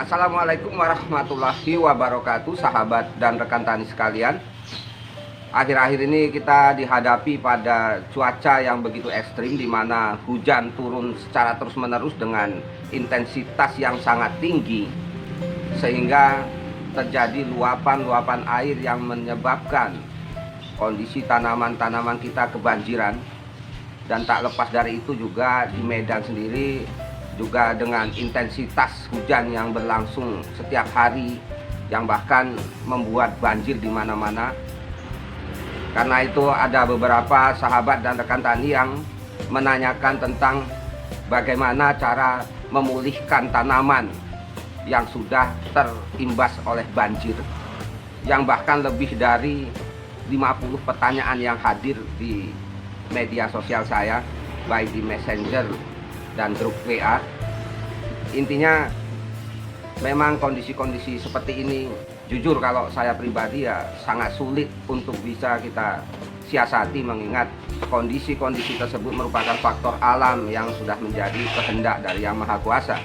Assalamualaikum warahmatullahi wabarakatuh, sahabat dan rekan tani sekalian. Akhir-akhir ini kita dihadapi pada cuaca yang begitu ekstrim, di mana hujan turun secara terus-menerus dengan intensitas yang sangat tinggi, sehingga terjadi luapan-luapan air yang menyebabkan kondisi tanaman-tanaman kita kebanjiran. Dan tak lepas dari itu juga di Medan sendiri juga dengan intensitas hujan yang berlangsung setiap hari, yang bahkan membuat banjir di mana-mana. Karena itu ada beberapa sahabat dan rekan tani yang menanyakan tentang bagaimana cara memulihkan tanaman yang sudah terimbas oleh banjir, yang bahkan lebih dari 50 pertanyaan yang hadir di media sosial saya, baik di Messenger dan grup WA. Intinya memang kondisi-kondisi seperti ini, jujur kalau saya pribadi ya sangat sulit untuk bisa kita siasati, mengingat kondisi-kondisi tersebut merupakan faktor alam yang sudah menjadi kehendak dari Yang Maha Kuasa.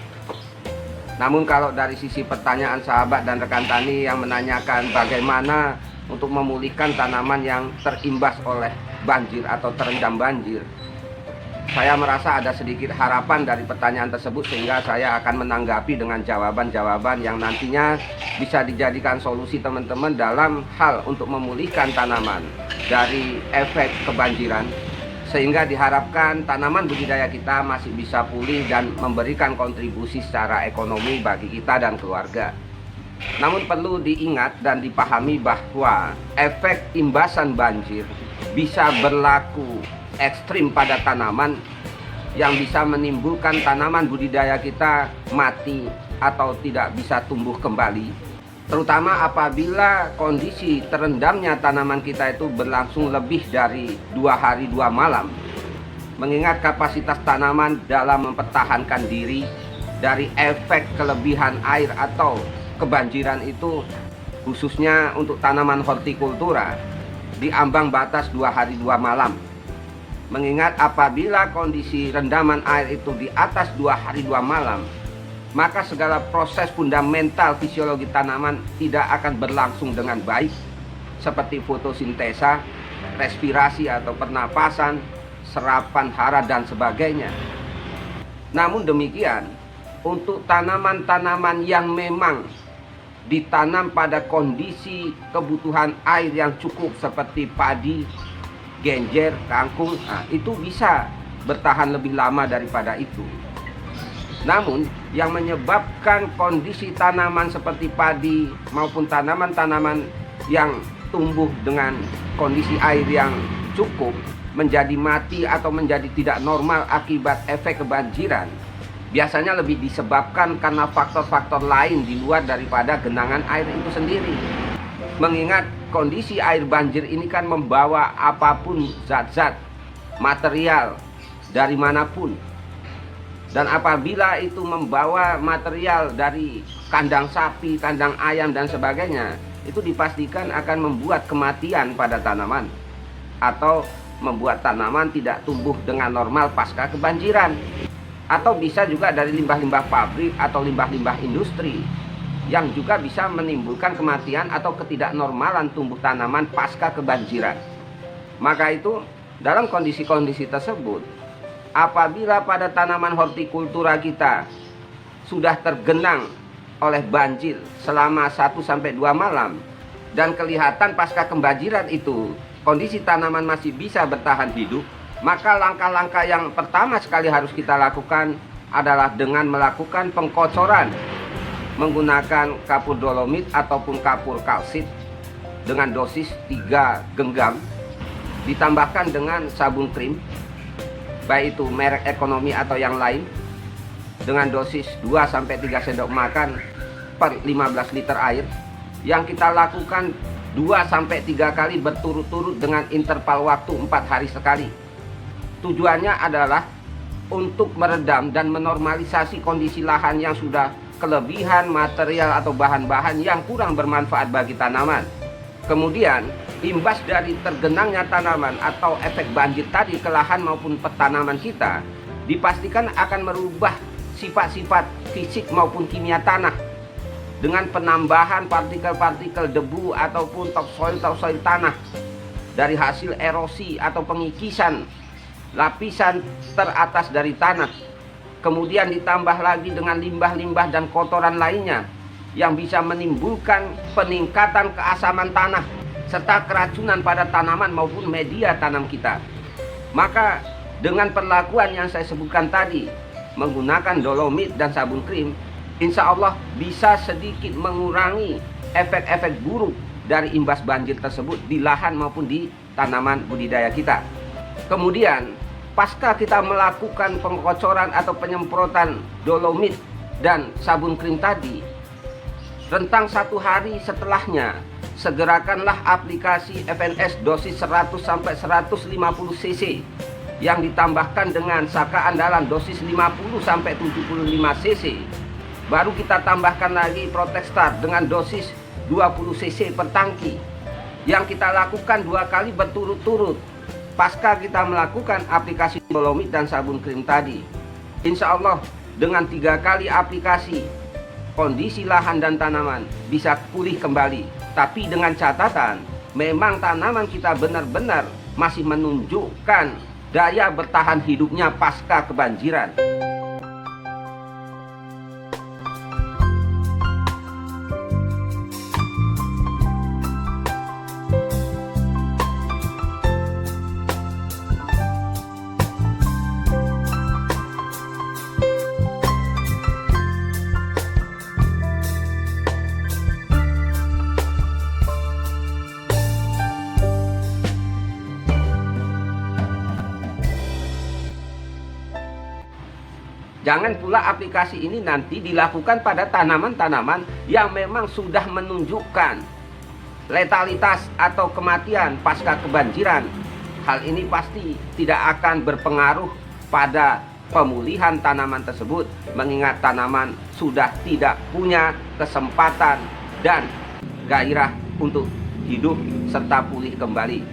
Namun kalau dari sisi pertanyaan sahabat dan rekan tani yang menanyakan bagaimana untuk memulihkan tanaman yang terimbas oleh banjir atau terendam banjir, saya merasa ada sedikit harapan dari pertanyaan tersebut, sehingga saya akan menanggapi dengan jawaban-jawaban yang nantinya bisa dijadikan solusi teman-teman dalam hal untuk memulihkan tanaman dari efek kebanjiran, sehingga diharapkan tanaman budidaya kita masih bisa pulih dan memberikan kontribusi secara ekonomi bagi kita dan keluarga. Namun perlu diingat dan dipahami bahwa efek imbasan banjir bisa berlaku ekstrim pada tanaman, yang bisa menimbulkan tanaman budidaya kita mati atau tidak bisa tumbuh kembali, terutama apabila kondisi terendamnya tanaman kita itu berlangsung lebih dari 2 hari 2 malam. Mengingat kapasitas tanaman dalam mempertahankan diri dari efek kelebihan air atau kebanjiran itu, khususnya untuk tanaman hortikultura, di ambang batas 2 hari 2 malam. Mengingat apabila kondisi rendaman air itu di atas 2 hari 2 malam, maka segala proses fundamental fisiologi tanaman tidak akan berlangsung dengan baik, seperti fotosintesa, respirasi atau pernapasan, serapan hara dan sebagainya. Namun demikian, untuk tanaman-tanaman yang memang ditanam pada kondisi kebutuhan air yang cukup seperti padi, genjer, kangkung, itu bisa bertahan lebih lama daripada itu. Namun yang menyebabkan kondisi tanaman seperti padi maupun tanaman-tanaman yang tumbuh dengan kondisi air yang cukup menjadi mati atau menjadi tidak normal akibat efek kebanjiran, biasanya lebih disebabkan karena faktor-faktor lain di luar daripada genangan air itu sendiri. Mengingat kondisi air banjir ini kan membawa apapun zat-zat material dari manapun, dan apabila itu membawa material dari kandang sapi, kandang ayam dan sebagainya, itu dipastikan akan membuat kematian pada tanaman atau membuat tanaman tidak tumbuh dengan normal pasca kebanjiran. Atau bisa juga dari limbah-limbah pabrik atau limbah-limbah industri, yang juga bisa menimbulkan kematian atau ketidaknormalan tumbuh tanaman pasca kebanjiran. Maka itu dalam kondisi-kondisi tersebut, apabila pada tanaman hortikultura kita sudah tergenang oleh banjir selama 1-2 malam, dan kelihatan pasca kebanjiran itu kondisi tanaman masih bisa bertahan hidup, maka langkah-langkah yang pertama sekali harus kita lakukan adalah dengan melakukan pengkocoran menggunakan kapur dolomit ataupun kapur kalsit dengan dosis 3 genggam, ditambahkan dengan sabun krim, baik itu merek ekonomi atau yang lain, dengan dosis 2-3 sendok makan per 15 liter air, yang kita lakukan 2-3 kali berturut-turut dengan interval waktu 4 hari sekali. Tujuannya adalah untuk meredam dan menormalisasi kondisi lahan yang sudah kelebihan material atau bahan-bahan yang kurang bermanfaat bagi tanaman. Kemudian imbas dari tergenangnya tanaman atau efek banjir tadi ke lahan maupun petanaman kita dipastikan akan merubah sifat-sifat fisik maupun kimia tanah dengan penambahan partikel-partikel debu ataupun topsoil tanah dari hasil erosi atau pengikisan lapisan teratas dari tanah. Kemudian ditambah lagi dengan limbah-limbah dan kotoran lainnya yang bisa menimbulkan peningkatan keasaman tanah serta keracunan pada tanaman maupun media tanam kita. Maka dengan perlakuan yang saya sebutkan tadi, menggunakan dolomit dan sabun krim, insya Allah bisa sedikit mengurangi efek-efek buruk dari imbas banjir tersebut di lahan maupun di tanaman budidaya kita. Kemudian pasca kita melakukan pengocoran atau penyemprotan dolomit dan sabun krim tadi, rentang 1 hari setelahnya, segerakanlah aplikasi FNS dosis 100-150 cc yang ditambahkan dengan saka andalan dosis 50-75 cc. Baru kita tambahkan lagi Protextar dengan dosis 20 cc per tangki, yang kita lakukan 2 kali berturut-turut pasca kita melakukan aplikasi dolomit dan sabun krim tadi. Insya Allah dengan 3 kali aplikasi, kondisi lahan dan tanaman bisa pulih kembali. Tapi dengan catatan, memang tanaman kita benar-benar masih menunjukkan daya bertahan hidupnya pasca kebanjiran. Jangan pula aplikasi ini nanti dilakukan pada tanaman-tanaman yang memang sudah menunjukkan letalitas atau kematian pasca kebanjiran. Hal ini pasti tidak akan berpengaruh pada pemulihan tanaman tersebut, mengingat tanaman sudah tidak punya kesempatan dan gairah untuk hidup serta pulih kembali.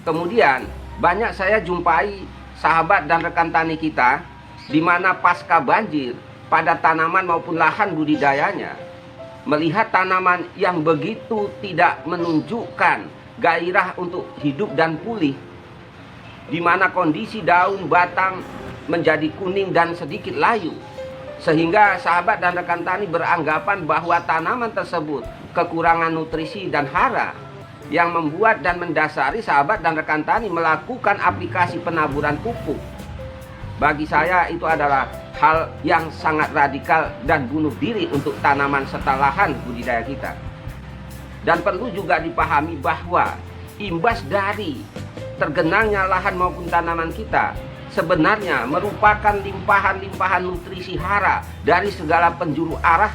Kemudian banyak saya jumpai sahabat dan rekan tani kita di mana pasca banjir pada tanaman maupun lahan budidayanya, melihat tanaman yang begitu tidak menunjukkan gairah untuk hidup dan pulih, di mana kondisi daun batang menjadi kuning dan sedikit layu, sehingga sahabat dan rekan tani beranggapan bahwa tanaman tersebut kekurangan nutrisi dan hara, yang membuat dan mendasari sahabat dan rekan tani melakukan aplikasi penaburan pupuk. Bagi saya itu adalah hal yang sangat radikal dan bunuh diri untuk tanaman serta lahan budidaya kita. Dan perlu juga dipahami bahwa imbas dari tergenangnya lahan maupun tanaman kita sebenarnya merupakan limpahan-limpahan nutrisi hara dari segala penjuru arah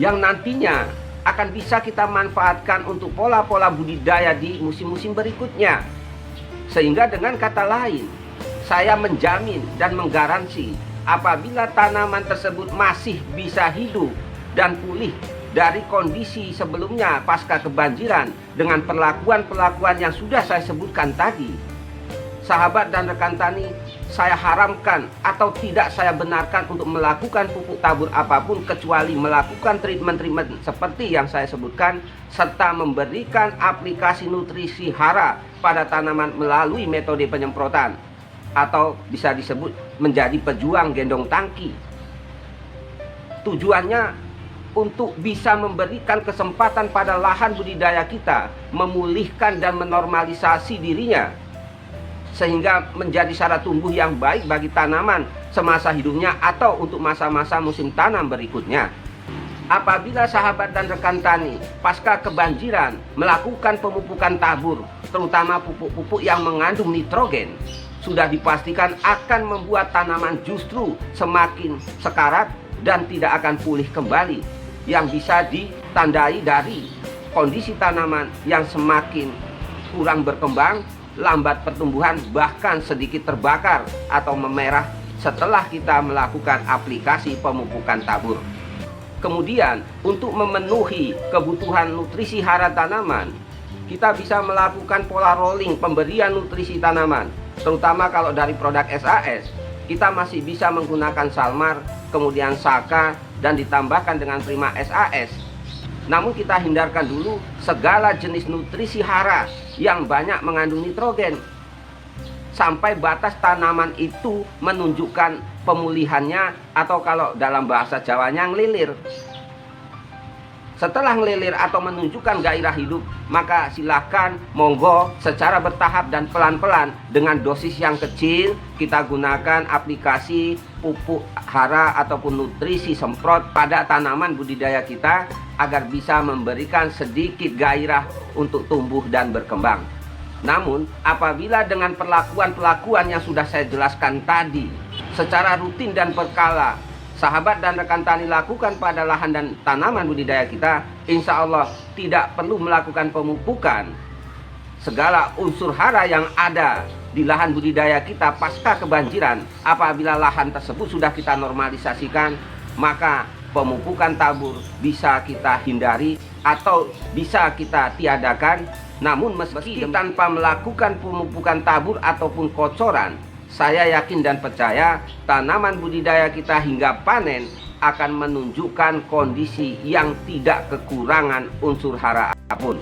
yang nantinya akan bisa kita manfaatkan untuk pola-pola budidaya di musim-musim berikutnya. Sehingga dengan kata lain, saya menjamin dan menggaransi apabila tanaman tersebut masih bisa hidup dan pulih dari kondisi sebelumnya pasca kebanjiran dengan perlakuan-perlakuan yang sudah saya sebutkan tadi, sahabat dan rekan tani, saya haramkan atau tidak saya benarkan untuk melakukan pupuk tabur apapun kecuali melakukan treatment-treatment seperti yang saya sebutkan, serta memberikan aplikasi nutrisi hara pada tanaman melalui metode penyemprotan, atau bisa disebut menjadi pejuang gendong tangki. Tujuannya untuk bisa memberikan kesempatan pada lahan budidaya kita memulihkan dan menormalisasi dirinya, sehingga menjadi syarat tumbuh yang baik bagi tanaman semasa hidupnya atau untuk masa-masa musim tanam berikutnya. Apabila sahabat dan rekan tani pasca kebanjiran melakukan pemupukan tabur, terutama pupuk-pupuk yang mengandung nitrogen, sudah dipastikan akan membuat tanaman justru semakin sekarat dan tidak akan pulih kembali, yang bisa ditandai dari kondisi tanaman yang semakin kurang berkembang, lambat pertumbuhan, bahkan sedikit terbakar atau memerah setelah kita melakukan aplikasi pemupukan tabur. Kemudian untuk memenuhi kebutuhan nutrisi hara tanaman, kita bisa melakukan pola rolling pemberian nutrisi tanaman. Terutama kalau dari produk SAS, kita masih bisa menggunakan Salmar, kemudian Saka, dan ditambahkan dengan Prima SAS. Namun kita hindarkan dulu segala jenis nutrisi hara yang banyak mengandung nitrogen, sampai batas tanaman itu menunjukkan pemulihannya, atau kalau dalam bahasa Jawanya ngelilir. Setelah ngelilir atau menunjukkan gairah hidup, maka silakan monggo secara bertahap dan pelan-pelan dengan dosis yang kecil kita gunakan aplikasi pupuk hara ataupun nutrisi semprot pada tanaman budidaya kita agar bisa memberikan sedikit gairah untuk tumbuh dan berkembang. Namun apabila dengan perlakuan-perlakuan yang sudah saya jelaskan tadi secara rutin dan berkala sahabat dan rekan tani lakukan pada lahan dan tanaman budidaya kita, insya Allah tidak perlu melakukan pemupukan. Segala unsur hara yang ada di lahan budidaya kita pasca kebanjiran, apabila lahan tersebut sudah kita normalisasikan, maka pemupukan tabur bisa kita hindari atau bisa kita tiadakan. Namun meski tanpa melakukan pemupukan tabur ataupun kocoran, saya yakin dan percaya tanaman budidaya kita hingga panen akan menunjukkan kondisi yang tidak kekurangan unsur hara apapun.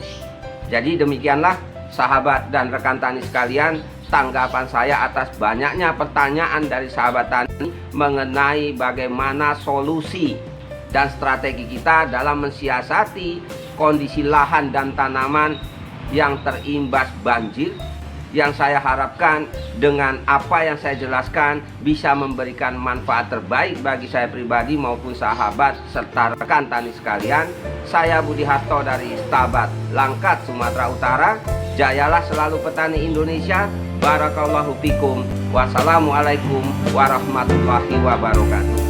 Jadi demikianlah sahabat dan rekan tani sekalian, tanggapan saya atas banyaknya pertanyaan dari sahabat tani mengenai bagaimana solusi dan strategi kita dalam mensiasati kondisi lahan dan tanaman yang terimbas banjir. Yang saya harapkan dengan apa yang saya jelaskan bisa memberikan manfaat terbaik bagi saya pribadi maupun sahabat serta rekan tani sekalian. Saya Budi Harto dari Stabat Langkat, Sumatera Utara. Jayalah selalu petani Indonesia. Barakallahu fikum. Wassalamualaikum warahmatullahi wabarakatuh.